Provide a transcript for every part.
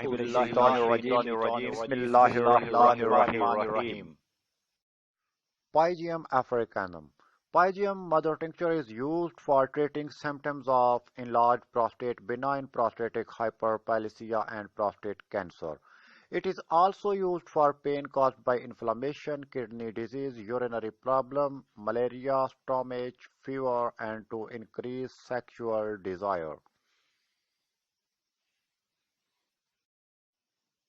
بالله من الشيطان الرجيم بسم الله الرحمن الرحيم. Pygeum africanum. Pygeum mother tincture is used for treating symptoms of enlarged prostate, benign prostatic hyperpalsia and prostate cancer. It is also used for pain caused by inflammation, kidney disease, urinary problem, malaria, stomach, fever, and to increase sexual desire.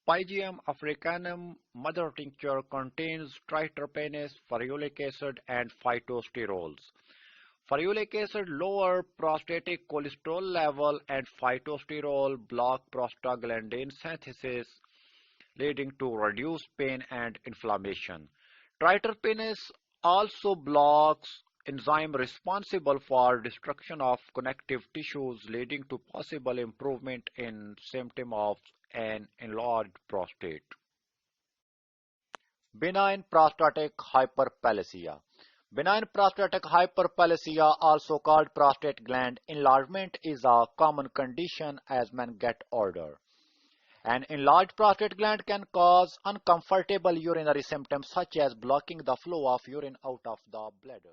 Pygeum africanum mother tincture contains triterpenes, ferulic acid, and phytosterols. Ferulic acid lower prostatic cholesterol level and phytosterol block prostaglandin synthesis, leading to reduced pain and inflammation. Triterpenes also blocks enzyme responsible for destruction of connective tissues, leading to possible improvement in symptom of an enlarged prostate. Benign prostatic hyperpalsia. Benign prostatic hyperpalsia, also called prostate gland enlargement, is a common condition as men get older. An enlarged prostate gland can cause uncomfortable urinary symptoms such as blocking the flow of urine out of the bladder.